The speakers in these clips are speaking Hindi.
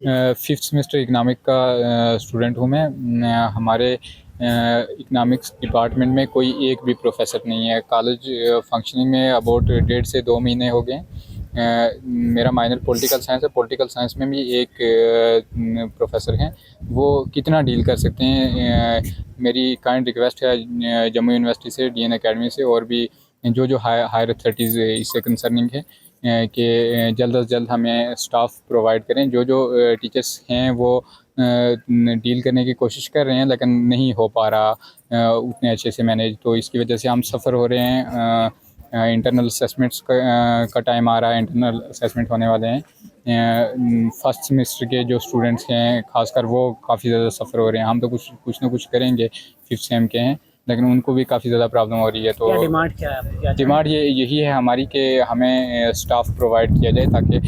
फिफ्थ सेमेस्टर इकनॉमिक का स्टूडेंट हूँ मैं। हमारे इकनॉमिक्स डिपार्टमेंट में कोई एक भी प्रोफेसर नहीं है। कॉलेज फंक्शनिंग में अबाउट 1.5 से 2 महीने हो गए। मेरा माइनर पॉलिटिकल साइंस है। पॉलिटिकल साइंस में भी एक प्रोफेसर हैं, वो कितना डील कर सकते हैं। मेरी काइंड रिक्वेस्ट है जम्मू यूनिवर्सिटी से, डीएन एकेडमी से, और भी जो हायर अथॉरिटीज़ इससे कंसर्निंग है कि जल्द से जल्द हमें स्टाफ प्रोवाइड करें। जो जो टीचर्स हैं वो डील करने की कोशिश कर रहे हैं, लेकिन नहीं हो पा रहा उतने अच्छे से मैनेज। तो इसकी वजह से हम सफ़र हो रहे हैं। इंटरनल असेसमेंट्स का टाइम आ रहा है, इंटरनल असेसमेंट होने वाले हैं। फर्स्ट सेमेस्टर के जो स्टूडेंट्स हैं खासकर, वो काफ़ी ज़्यादा सफ़र हो रहे हैं। हम तो कुछ ना कुछ करेंगे, फिफ्थ सेम के हैं, लेकिन उनको भी काफ़ी ज़्यादा प्रॉब्लम हो रही है। तो क्या डिमांड क्या है आपकी? क्या डिमांड यही है हमारी कि हमें स्टाफ प्रोवाइड किया जाए ताकि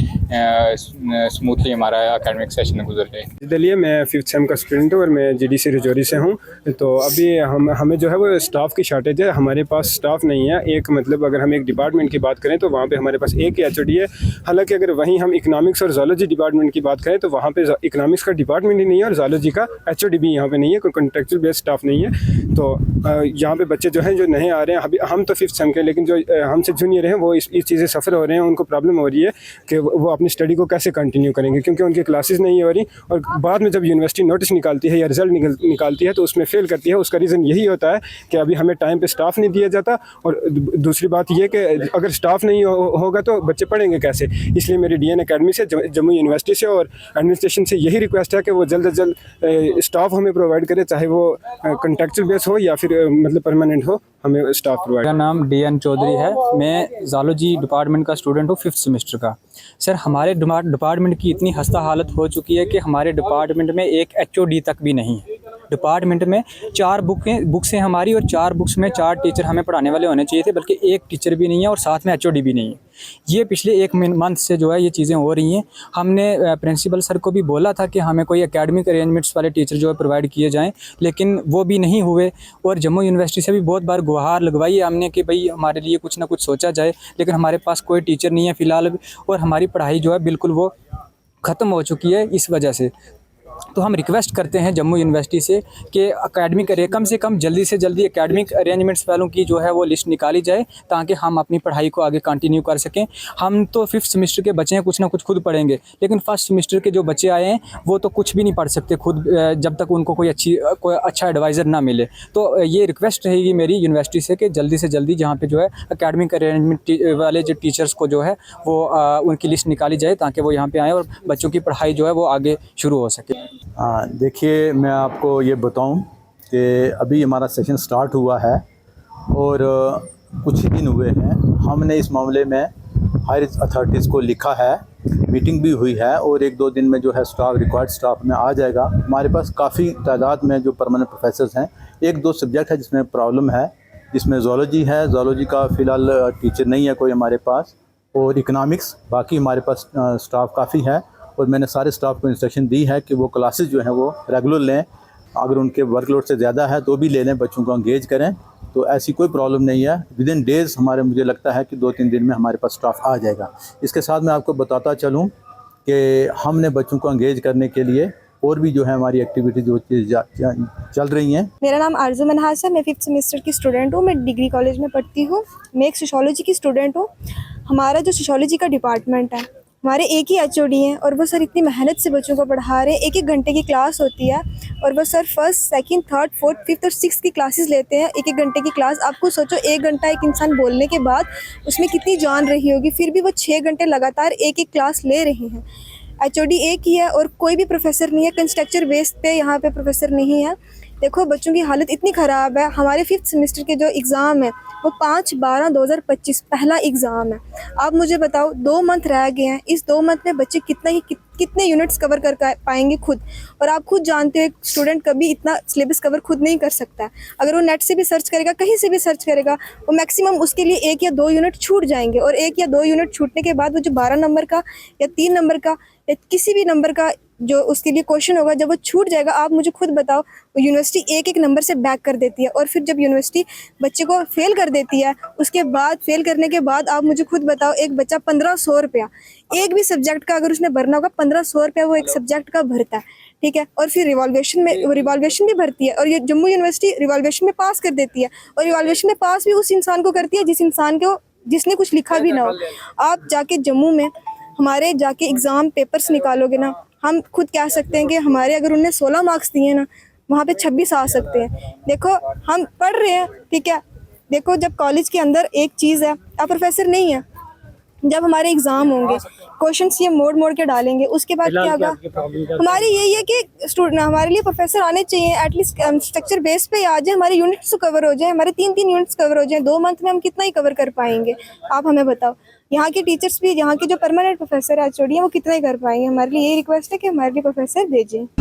स्मूथली हमारा एकेडमिक सेशन गुजर जाए। दलिए मैं फिफ्थ सेम का स्टूडेंट हूँ और मैं जीडीसी रजौरी से हूँ। तो अभी हमें जो है वो स्टाफ की शॉर्टेज है। हमारे पास स्टाफ नहीं है। एक मतलब अगर हम एक डिपार्टमेंट की बात करें तो वहाँ पे हमारे पास एक ही एचओडी है। हालांकि अगर वहीं हम इकनॉमिक्स और जोलॉजी डिपार्टमेंट की बात करें तो वहाँ पे इकनॉमिक्स का डिपार्टमेंट ही नहीं है और जोलॉजी का एचओडी भी यहाँ पे नहीं है, कोई कॉन्ट्रेक्चुअल बेस्ड स्टाफ नहीं है। तो यहाँ पे बच्चे जो हैं जो नहीं आ रहे हैं, अभी हम तो फिफ्थ सेम के, लेकिन जो हमसे जूनियर हैं वो इस चीज़ें सफ़र हो रहे हैं। उनको प्रॉब्लम हो रही है कि वो अपनी स्टडी को कैसे कंटिन्यू करेंगे, क्योंकि उनकी क्लासेस नहीं हो रही। और बाद में जब यूनिवर्सिटी नोटिस निकालती है या रिजल्ट निकालती है तो उसमें फेल करती है। उसका रीज़न यही होता है कि अभी हमें टाइम पे स्टाफ नहीं दिया जाता। और दूसरी बात ये कि अगर स्टाफ नहीं होगा तो बच्चे पढ़ेंगे कैसे। इसलिए मेरी डीएन एकेडमी से, जम्मू यूनिवर्सिटी से और एडमिनिस्ट्रेशन से यही रिक्वेस्ट है कि वो जल्द से जल्द स्टाफ हमें प्रोवाइड करे, चाहे वो कॉन्ट्रेक्चुअल बेस हो या फिर मतलब परमानेंट हो, हमें स्टाफ प्रोवाइड। मेरा नाम डीएन चौधरी है। मैं जोलॉजी डिपार्टमेंट का स्टूडेंट हूँ, फिफ्थ सेमेस्टर का। सर, हमारे डिपार्टमेंट की इतनी खस्ता हालत हो चुकी है कि हमारे डिपार्टमेंट में एक एचओडी तक भी नहीं है। डिपार्टमेंट में 4 बुक्स हैं हमारी, और 4 बुक्स में 4 टीचर हमें पढ़ाने वाले होने चाहिए थे, बल्कि एक टीचर भी नहीं है और साथ में एचओडी भी नहीं है। ये पिछले 1 मंथ से जो है ये चीज़ें हो रही हैं। हमने प्रिंसिपल सर को भी बोला था कि हमें कोई एकेडमिक अरेंजमेंट्स वाले टीचर जो है प्रोवाइड किए जाएँ, लेकिन वो भी नहीं हुए। और जम्मू यूनिवर्सिटी से भी बहुत बार गुहार लगवाई है हमने कि भाई हमारे लिए कुछ ना कुछ सोचा जाए, लेकिन हमारे पास कोई टीचर नहीं है फ़िलहाल। और हमारी पढ़ाई जो है बिल्कुल वो ख़त्म हो चुकी है इस वजह से। तो हम रिक्वेस्ट करते हैं जम्मू यूनिवर्सिटी से कि एकेडमिक कम से कम जल्दी से जल्दी एकेडमिक अरेंजमेंट्स वालों की जो है वो लिस्ट निकाली जाए, ताकि हम अपनी पढ़ाई को आगे कंटिन्यू कर सकें। हम तो फिफ्थ सेमेस्टर के बच्चे हैं, कुछ ना कुछ खुद पढ़ेंगे, लेकिन फर्स्ट सेमेस्टर के जो बच्चे आए हैं वो तो कुछ भी नहीं पढ़ सकते खुद, जब तक उनको कोई अच्छा एडवाइज़र ना मिले। तो ये रिक्वेस्ट रहेगी मेरी यूनिवर्सिटी से कि जल्दी से जल्दी जहाँ पर जो है एकेडमिक अरेंजमेंट वाले जो टीचर्स को जो है वो उनकी लिस्ट निकाली जाए, ताकि वो यहाँ पर आएँ और बच्चों की पढ़ाई जो है वो आगे शुरू हो सके। देखिए, मैं आपको ये बताऊं कि अभी हमारा सेशन स्टार्ट हुआ है और कुछ ही दिन हुए हैं। हमने इस मामले में हायर अथॉरिटीज़ को लिखा है, मीटिंग भी हुई है, और 1-2 दिन में जो है स्टाफ, रिक्वायर्ड स्टाफ में आ जाएगा। हमारे पास काफ़ी तादाद में जो परमानेंट प्रोफेसर्स हैं। 1-2 सब्जेक्ट है जिसमें प्रॉब्लम है, जिसमें जोलॉजी है। जोलॉजी का फ़िलहाल टीचर नहीं है कोई हमारे पास, और इकनॉमिक्स, बाकी हमारे पास स्टाफ काफ़ी है। और मैंने सारे स्टाफ को इंस्ट्रक्शन दी है कि वो क्लासेस जो हैं वो रेगुलर लें। अगर उनके वर्कलोड से ज़्यादा है तो भी ले लें, बच्चों को एंगेज करें। तो ऐसी कोई प्रॉब्लम नहीं है। विद इन डेज़ मुझे लगता है कि 2-3 दिन में हमारे पास स्टाफ आ जाएगा। इसके साथ मैं आपको बताता चलूँ कि हमने बच्चों को एंगेज करने के लिए और भी जो है हमारी एक्टिविटी जो चल रही हैं। मेरा नाम आरजू मनहास है। मैं फिफ्थ सेमेस्टर की स्टूडेंट हूँ। मैं डिग्री कॉलेज में पढ़ती हूँ। मैं एक सोशियोलॉजी की स्टूडेंट हूँ। हमारा जो सोशियोलॉजी का डिपार्टमेंट है, हमारे एक ही एचओडी हैं और वो सर इतनी मेहनत से बच्चों को पढ़ा रहे हैं। 1-1 घंटे की क्लास होती है और वो sir first, second, third, fourth, fifth और सिक्स्थ की क्लासेस लेते हैं। 1-1 घंटे की क्लास। आपको सोचो 1 घंटा एक इंसान बोलने के बाद उसमें कितनी जान रही होगी, फिर भी वो 6 घंटे लगातार एक क्लास ले रहे हैं। एचओडी एक ही है और कोई भी प्रोफेसर नहीं है। कंस्ट्रक्चर बेस पे यहाँ पे प्रोफेसर नहीं है। देखो बच्चों की हालत इतनी ख़राब है। हमारे फिफ्थ सेमेस्टर के जो एग्ज़ाम है वो 5/12/2025 पहला एग्ज़ाम है। आप मुझे बताओ 2 मंथ रह गए हैं। इस 2 मंथ में बच्चे कितने यूनिट्स कवर कर पाएंगे खुद। और आप खुद जानते हो एक स्टूडेंट कभी इतना सिलेबस कवर खुद नहीं कर सकता है। अगर वो नेट से भी सर्च करेगा, कहीं से भी सर्च करेगा, वो मैक्सिमम उसके लिए 1 या 2 यूनिट छूट जाएंगे। और 1 या 2 यूनिट छूटने के बाद वो जो 12 नंबर का या 3 नंबर का या किसी भी नंबर का जो उसके लिए क्वेश्चन होगा जब वो छूट जाएगा, आप मुझे खुद बताओ, वो यूनिवर्सिटी एक एक नंबर से बैक कर देती है। और फिर जब यूनिवर्सिटी बच्चे को फेल कर देती है, उसके बाद फेल करने के बाद आप मुझे खुद बताओ, एक बच्चा 1500 रुपया एक भी सब्जेक्ट का अगर उसने भरना होगा, 1500 रुपया वो एक सब्जेक्ट का भरता है, ठीक है। और फिर रिवॉल्वेशन भी भरती है, और ये जम्मू यूनिवर्सिटी रिवॉल्वेशन में पास कर देती है। और रिवॉल्वेशन में पास भी उस इंसान को करती है जिसने कुछ लिखा भी ना हो। आप जाके जम्मू में हमारे जाके एग्ज़ाम पेपर्स निकालोगे ना, हम खुद कह सकते हैं कि हमारे अगर उन्हें 16 मार्क्स दिए ना, वहाँ पे 26 आ सकते हैं। देखो हम पढ़ रहे हैं, ठीक है। देखो जब कॉलेज के अंदर एक चीज़ है, आप प्रोफेसर नहीं है, जब हमारे एग्ज़ाम होंगे, क्वेश्चंस ये मोड़ के डालेंगे, उसके बाद क्या होगा। हमारी यही है कि स्टूडेंट हमारे लिए प्रोफेसर आने चाहिए, एटलीस्ट स्ट्रक्चर बेस पे आ जाए, हमारे यूनिट्स कवर हो जाए, हमारे 3 यूनिट्स कवर हो जाए। 2 मंथ में हम कितना ही कवर कर पाएंगे, आप हमें बताओ। यहाँ के टीचर्स भी, यहाँ के जो परमानेंट प्रोफेसर है, एचओडी है, वो कितना ही कर पाएंगे। हमारे लिए यही रिक्वेस्ट है कि हमारे लिए प्रोफेसर भेजें।